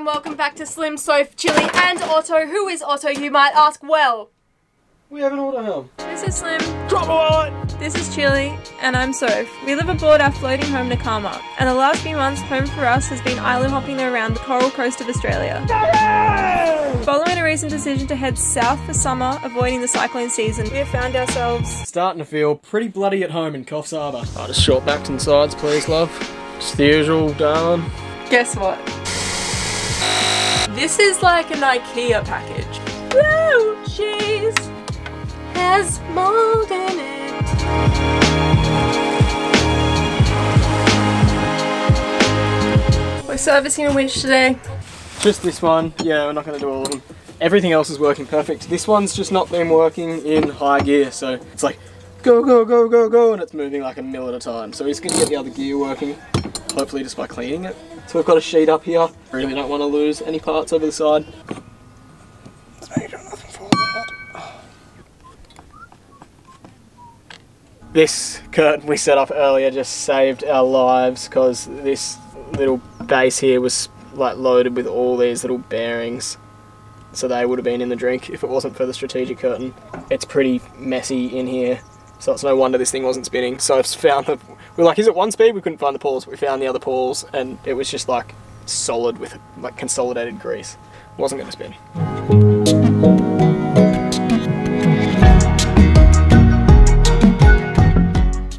and welcome back to Slim, Soph, Chili and Otto. Who is Otto, you might ask? Well, we have an auto helm. This is Slim. Drop a wallet! This is Chili, and I'm Soph. We live aboard our floating home Nakama, and the last few months home for us has been island hopping around the coral coast of Australia. Following a recent decision to head south for summer, avoiding the cyclone season, we have found ourselves starting to feel pretty bloody at home in Coffs Harbour. Just short backs and sides, please, love. Just the usual, darling. Guess what? This is like an IKEA package. Woo! Cheese has mold in it. We're servicing a winch today. Just this one. Yeah, we're not going to do all of them. Everything else is working perfect. This one's just not been working in high gear, so it's like go, go, go, go, go, and it's moving like a mil at a time. So we're just going to get the other gear working, hopefully just by cleaning it. So we've got a sheet up here. Really don't want to lose any parts over the side. Let's make sure nothing falls out. This curtain we set up earlier just saved our lives because this little base here was like loaded with all these little bearings. So they would have been in the drink if it wasn't for the strategic curtain. It's pretty messy in here, so it's no wonder this thing wasn't spinning. So I've found that we're like, is it one speed? We couldn't find the pawls, but we found the other pawls, and it was just like solid with like consolidated grease. It wasn't going to spin.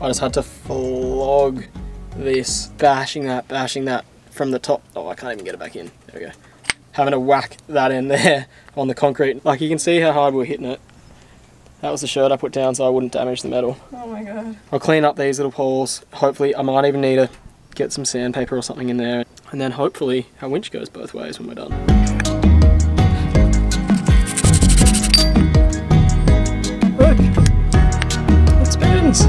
I just had to flog this, bashing that from the top. Oh, I can't even get it back in. There we go. Having to whack that in there on the concrete. Like, you can see how hard we're hitting it. That was the shirt I put down so I wouldn't damage the metal. Oh my god. I'll clean up these little holes. Hopefully, I might even need to get some sandpaper or something in there. And then hopefully our winch goes both ways when we're done. Look! It spins!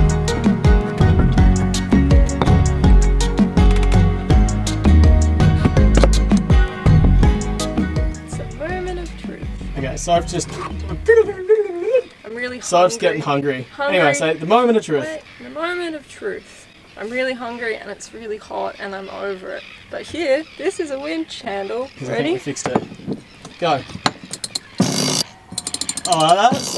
It's a moment of truth. Okay, so I've just... I'm really hungry. Soph's getting hungry. Anyway, so the moment of truth. Wait, the moment of truth. I'm really hungry and it's really hot and I'm over it. But here, this is a winch handle. I Ready? think we fixed it. Go. Oh, that's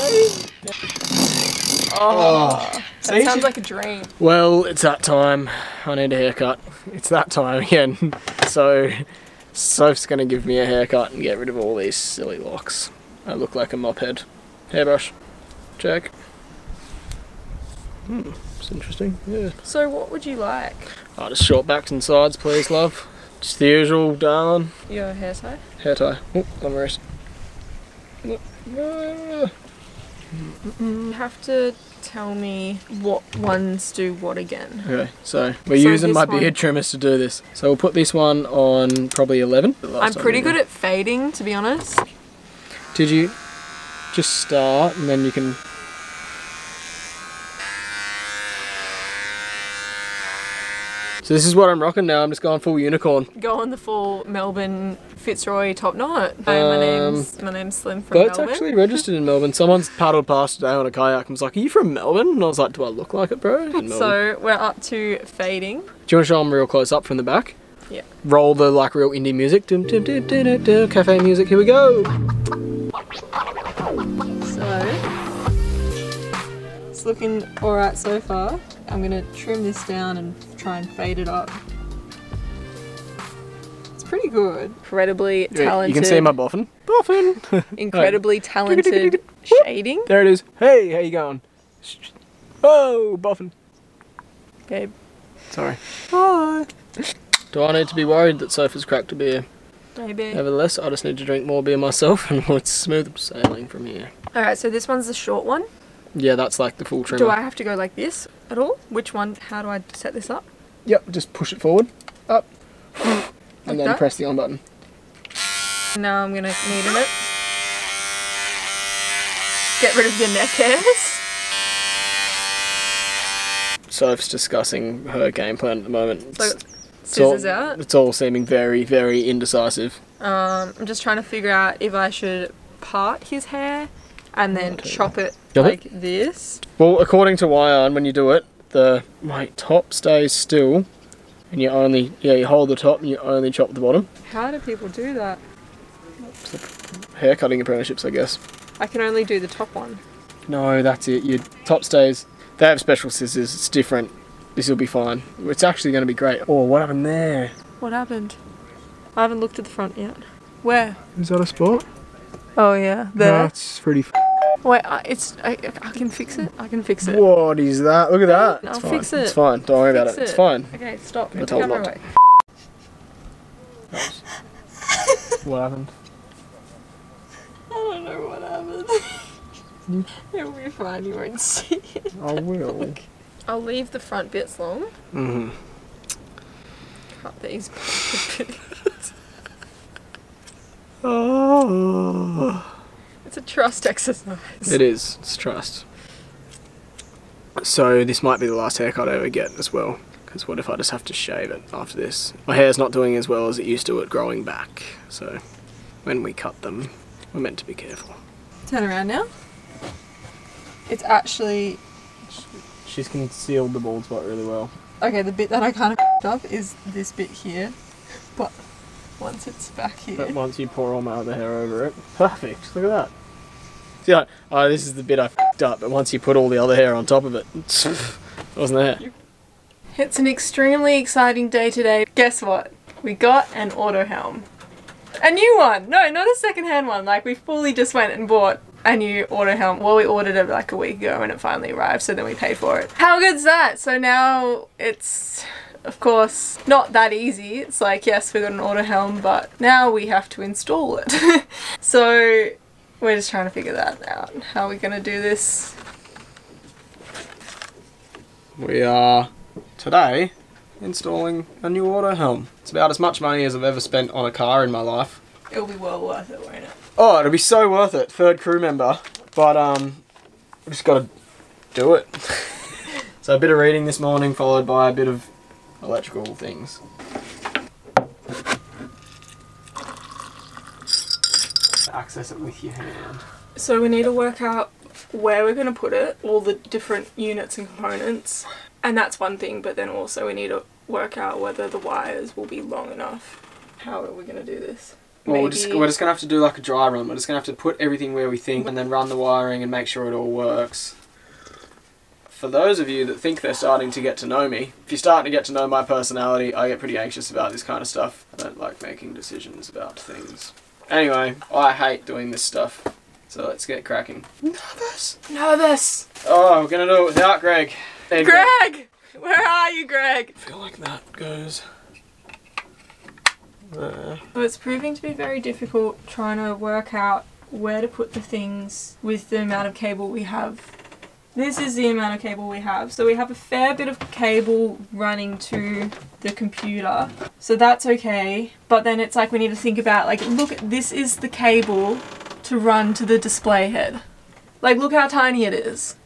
Oh, See? that sounds like a dream. Well, it's that time. I need a haircut. It's that time again. So, Soph's gonna give me a haircut and get rid of all these silly locks. I look like a mop head. Hairbrush. Check. It's interesting, yeah. So what would you like? Just short backs and sides, please, love. Just the usual, darling. Your hair tie? Hair tie. Oh, on my wrist. You have to tell me what ones do what again. Okay, so we're using my beard trimmers to do this. So we'll put this one on probably 11. I'm pretty good at fading, to be honest. Did you just start and then you can... So this is what I'm rocking now. I'm just going full unicorn. Go on the full Melbourne Fitzroy top knot. Hi, my name's Slim from Boat's Melbourne. actually registered in Melbourne. Someone's paddled past today on a kayak and was like, "Are you from Melbourne?" And I was like, "Do I look like it, bro?" So we're up to fading. Do you want to show them real close up from the back? Yeah. Roll the like real indie music. Dum, dum, dum, dum, dum, dum. Cafe music. Here we go. So it's looking alright so far. I'm gonna trim this down and try and fade it up. It's pretty good. Incredibly talented. You can see my boffin. Boffin! Incredibly talented shading. There it is. Hey, how you going? Oh, boffin. Babe. Sorry. Hi. Do I need to be worried that Soph has cracked a beer? Maybe. Nevertheless, I just need to drink more beer myself and it's smooth sailing from here. Alright, so this one's the short one. Yeah, that's like the full trimmer. Do I have to go like this at all? Which one? How do I set this up? Yep, just push it forward, up, and like then that? press the on button. Now I'm gonna neaten it. Get rid of your neck hairs. Soph's discussing her game plan at the moment. So, scissors out. It's all seeming very, very indecisive. I'm just trying to figure out if I should part his hair and then chop it like this. Well, according to Wyan, when you do it, the top stays still And you only, you hold the top and you only chop the bottom. How do people do that? Hair cutting apprenticeships, I guess. I can only do the top one. No, that's it. Your top stays. They have special scissors. It's different. This will be fine. It's actually going to be great. Oh, what happened there? What happened? I haven't looked at the front yet. Where? Is that a spot? Oh yeah, there. That's pretty. Wait, I can fix it. I can fix it. What is that? Look at that. I'll It's fix fine. it. It's fine. Don't worry about it. It's fine. Okay, stop. I Get the told camera not away. What happened? I don't know what happened. It'll be fine. You won't see it. I will. Look, I'll leave the front bits long. Mm-hmm. Cut these bits. Oh. It's a trust exercise. It is. It's trust. So this might be the last haircut I ever get as well. Because what if I just have to shave it after this? My hair's not doing as well as it used to at growing back. So when we cut them, we're meant to be careful. Turn around now. It's actually... She's concealed the bald spot really well. Okay, the bit that I kind of f***ed up is this bit here. But once it's back here... But once you pour all my other hair over it, perfect. Look at that. See, oh, this is the bit I f***ed up, but once you put all the other hair on top of it, it wasn't there. It's an extremely exciting day today. Guess what? We got an auto helm. A new one! No, not a second-hand one. Like, we fully just went and bought a new auto helm. Well, we ordered it like a week ago and it finally arrived, so then we paid for it. How good's that? So now it's, of course, not that easy. It's like, yes, we got an auto helm, but now we have to install it. So we're just trying to figure that out. How are we gonna do this? We are today installing a new auto helm. It's about as much money as I've ever spent on a car in my life. It'll be well worth it, won't it? Oh, it'll be so worth it. Third crew member, but we just gotta do it. So a bit of reading this morning followed by a bit of electrical things. Access it with your hand. So we need to work out where we're going to put it, all the different units and components, and that's one thing, but then also we need to work out whether the wires will be long enough. How are we going to do this? Well, we're just going to have to do like a dry run. We're just going to have to put everything where we think and then run the wiring and make sure it all works. For those of you that think they're starting to get to know me, if you're starting to get to know my personality, I get pretty anxious about this kind of stuff. I don't like making decisions about things. Anyway, I hate doing this stuff. So let's get cracking. Nervous! Nervous! Oh, we're going to do it without Greg. Hey, Greg! Where are you, Greg? I feel like that goes there. So it's proving to be very difficult trying to work out where to put the things with the amount of cable we have. This is the amount of cable we have. So we have a fair bit of cable running to the computer. So that's okay. But then it's like we need to think about, like, look, this is the cable to run to the display head. Like, look how tiny it is.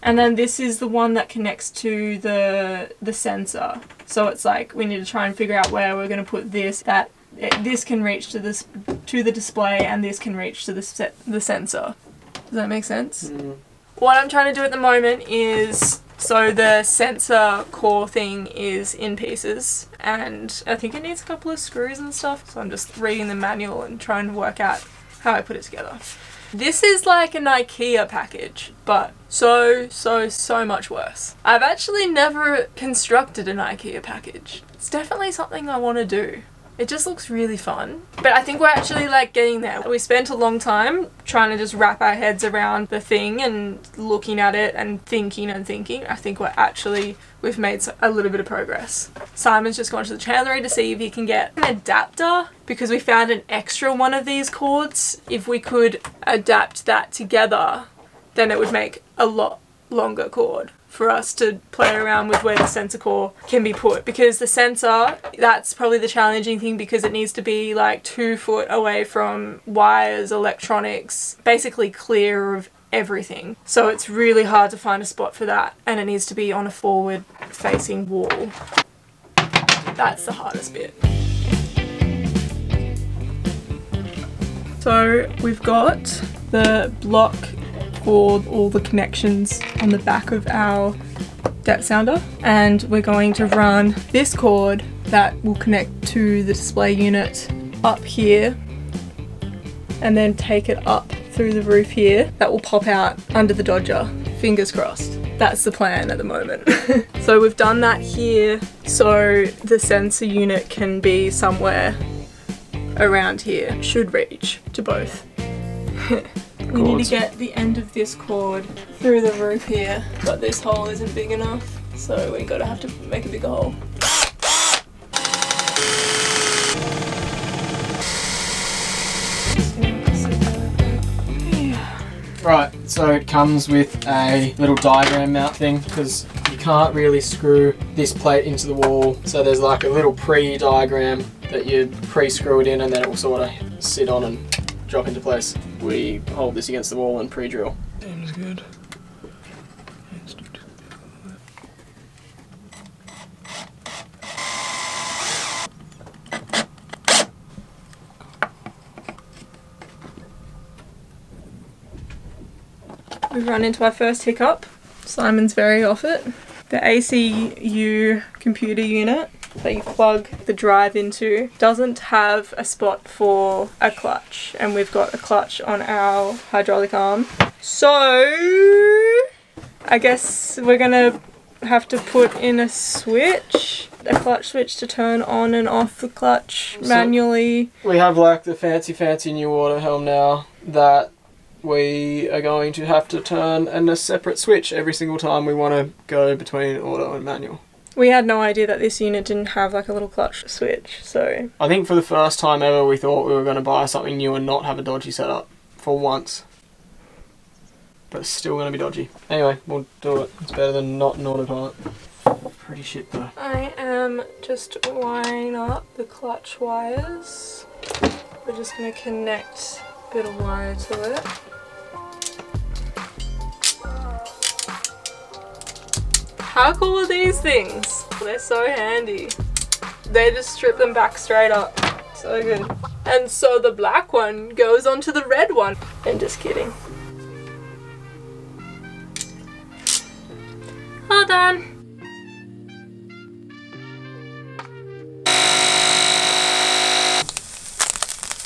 And then this is the one that connects to the sensor. So it's like we need to try and figure out where we're going to put this, that this can reach to this to the display and this can reach to the sensor. Does that make sense? Mm. What I'm trying to do at the moment is, so the sensor core thing is in pieces and I think it needs a couple of screws and stuff. So I'm just reading the manual and trying to work out how I put it together. This is like an IKEA package, but so much worse. I've actually never constructed an IKEA package. It's definitely something I want to do. It just looks really fun. But I think we're actually like getting there. We spent a long time trying to just wrap our heads around the thing and looking at it and thinking and thinking. I think we've made a little bit of progress. Simon's just gone to the chandlery to see if he can get an adapter because we found an extra one of these cords. If we could adapt that together, then it would make a lot longer cord for us to play around with where the sensor core can be put, because the sensor, that's probably the challenging thing because it needs to be like 2 foot away from wires, electronics, basically clear of everything. So it's really hard to find a spot for that and it needs to be on a forward facing wall. That's the hardest bit. So we've got the block for all the connections on the back of our depth sounder, and we're going to run this cord that will connect to the display unit up here and then take it up through the roof here. That will pop out under the Dodger. Fingers crossed. That's the plan at the moment. So we've done that here so the sensor unit can be somewhere around here. Should reach to both. We need to get the end of this cord through the roof here, but this hole isn't big enough, so we gotta have to make a bigger hole. Right, so it comes with a little diagram mount thing because you can't really screw this plate into the wall. So there's like a little pre-diagram that you pre-screw it in and then it will sort of sit on and drop into place. We hold this against the wall and pre-drill. Seems good. We've run into our first hiccup. Simon's very off it. The ACU computer unit that you plug the drive into doesn't have a spot for a clutch, and we've got a clutch on our hydraulic arm. So I guess we're gonna have to put in a switch, a clutch switch to turn on and off the clutch manually. We have like the fancy new auto helm now that we are going to have to turn in a separate switch every single time we want to go between auto and manual. We had no idea that this unit didn't have like a little clutch switch, so... I think for the first time ever we thought we were going to buy something new and not have a dodgy setup. For once. But it's still going to be dodgy. Anyway, we'll do it. It's better than not an autopilot. Pretty shit though. I am just wiring up the clutch wires. We're just going to connect a bit of wire to it. How cool are these things? They're so handy. They just strip them back straight up. So good. And so the black one goes onto the red one. I'm just kidding. All done.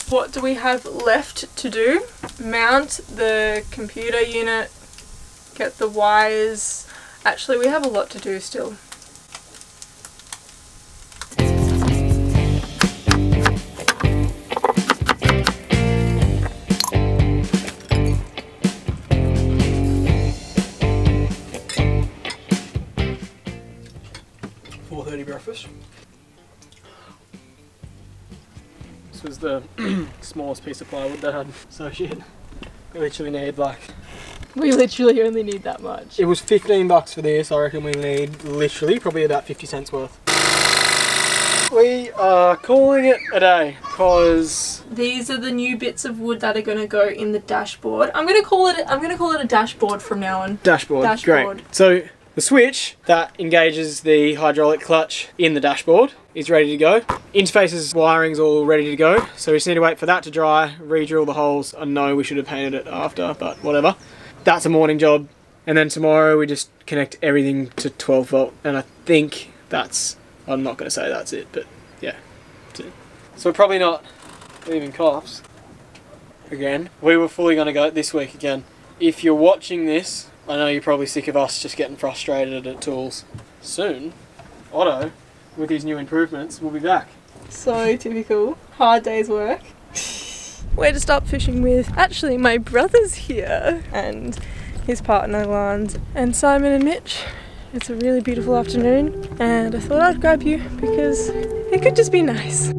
What do we have left to do? Mount the computer unit, get the wires. Actually, we have a lot to do still. Breakfast. This was the smallest piece of plywood they had. So shit. We literally need like... We literally only need that much. It was $15 for this. I reckon we need literally probably about 50 cents worth. We are calling it a day because these are the new bits of wood that are going to go in the dashboard. I'm going to call it a dashboard from now on. Dashboard. Great. So the switch that engages the hydraulic clutch in the dashboard is ready to go. Interfaces, wiring's all ready to go. So we just need to wait for that to dry, re-drill the holes. I know we should have painted it after, but whatever. That's a morning job. And then tomorrow we just connect everything to 12 volt. And I think that's, I'm not going to say that's it, but yeah, that's it. So we're probably not leaving cops again. We were fully going to go this week again. If you're watching this, I know you're probably sick of us just getting frustrated at tools. Soon, Otto, with his new improvements, will be back. So typical. Hard day's work. Where to stop fishing with? Actually, my brother's here and his partner Lance and Simon and Mitch. It's a really beautiful afternoon and I thought I'd grab you because it could just be nice.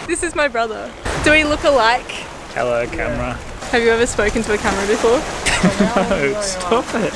This is my brother. Do we look alike? Hello, camera. Have you ever spoken to a camera before? No, stop it.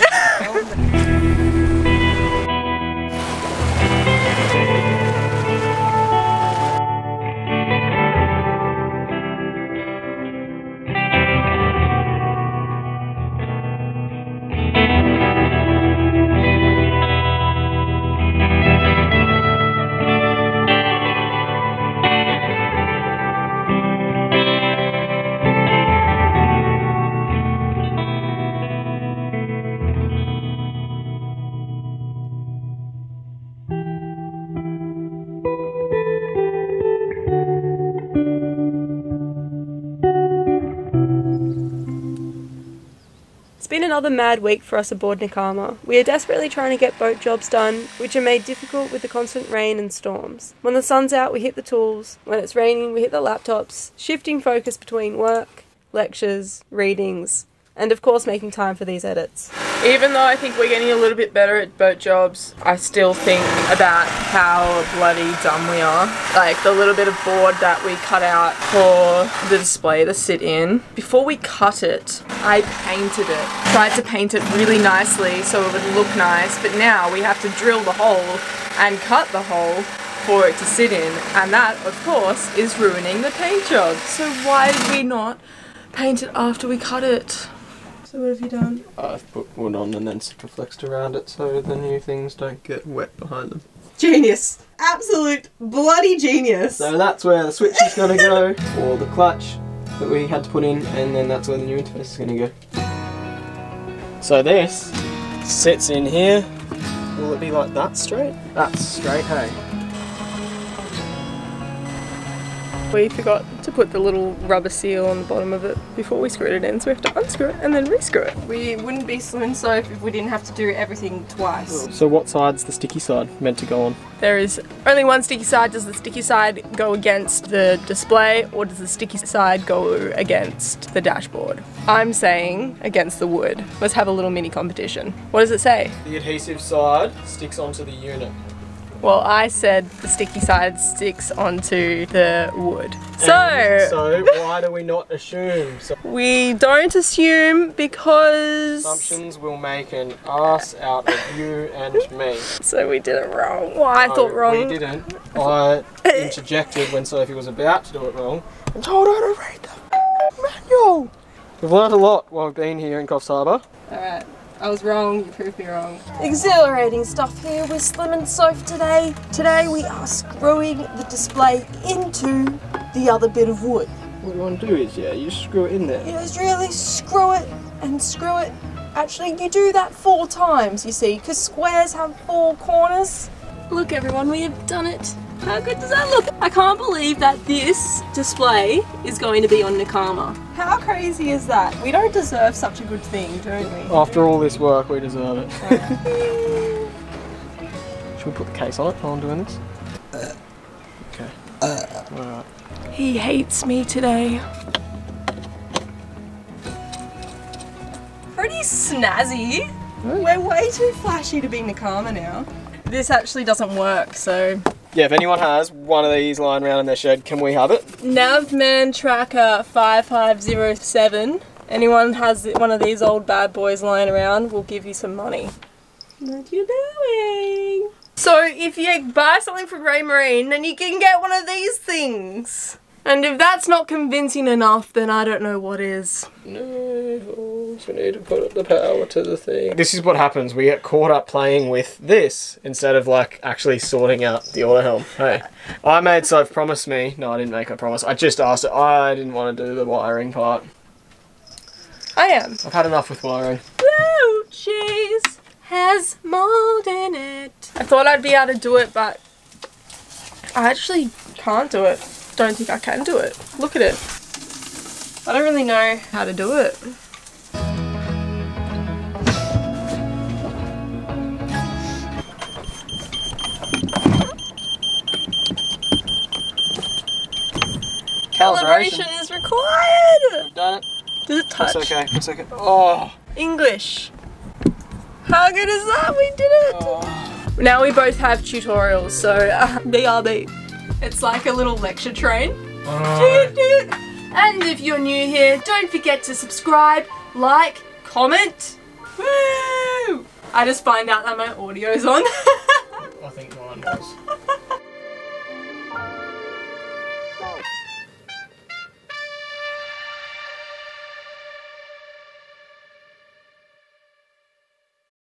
another mad week for us aboard Nakama. We are desperately trying to get boat jobs done, which are made difficult with the constant rain and storms. When the sun's out, we hit the tools. When it's raining, we hit the laptops, shifting focus between work, lectures, readings, and of course making time for these edits. Even though I think we're getting a little bit better at boat jobs, I still think about how bloody dumb we are. Like the little bit of board that we cut out for the display to sit in. Before we cut it, I painted it. Tried to paint it really nicely so it would look nice, but now we have to drill the hole and cut the hole for it to sit in, and that, of course, is ruining the paint job. So why did we not paint it after we cut it? So what have you done? I've put wood on and then Sikaflexed around it so the new things don't get wet behind them. Genius. Absolute bloody genius. So that's where the switch is going to go, or the clutch that we had to put in, and then that's where the new interface is going to go. So this sits in here. Will it be like that straight? That's straight, hey? We forgot to put the little rubber seal on the bottom of it before we screwed it in, so we have to unscrew it and then re-screw it. We wouldn't be Slim Soph if we didn't have to do everything twice. So what side's the sticky side meant to go on? There is only one sticky side. Does the sticky side go against the display, or does the sticky side go against the dashboard? I'm saying against the wood. Let's have a little mini competition. What does it say? The adhesive side sticks onto the unit. Well, I said the sticky side sticks onto the wood. So why do we not assume? So we don't assume because assumptions will make an ass out of you and me. So we did it wrong. Well, I thought wrong. We didn't. I interjected when Sophie was about to do it wrong and told her to read the manual. We've learned a lot while we've been here in Coffs Harbour. Alright. I was wrong, you proved me wrong. Exhilarating stuff here with Slim and Soph today. Today we are screwing the display into the other bit of wood. What you want to do is, you screw it in there. You just really screw it and screw it. Actually, you do that 4 times, you see, because squares have 4 corners. Look everyone, we have done it. How good does that look? I can't believe that this display is going to be on Nakama. How crazy is that? We don't deserve such a good thing, don't we? After all this work, we deserve it. Should we put the case on it while I'm doing this? Okay. Alright. He hates me today. Pretty snazzy. We're way too flashy to be Nakama now. This actually doesn't work, so... Yeah, if anyone has one of these lying around in their shed, can we have it? Navman Tracker 5507. Anyone has one of these old bad boys lying around, we'll give you some money. What are you doing? So if you buy something from Ray Marine, then you can get one of these things. And if that's not convincing enough, then I don't know what is. No, we need to put the power to the thing. This is what happens. We get caught up playing with this instead of like actually sorting out the auto helm. Hey, I made Soph promise me. No, I didn't make her promise. I just asked her. I didn't want to do the wiring part. I am. I've had enough with wiring. Blue cheese has mold in it. I thought I'd be able to do it, but I actually can't do it. Don't think I can do it. Look at it. I don't really know how to do it. Calibration is required! Done it. Does it touch? It's okay. It's okay. Oh. English. How good is that? We did it! Oh. Now we both have tutorials, so BRB. It's like a little lecture train. And if you're new here, don't forget to subscribe, like, comment. Woo! I just find out that my audio's on.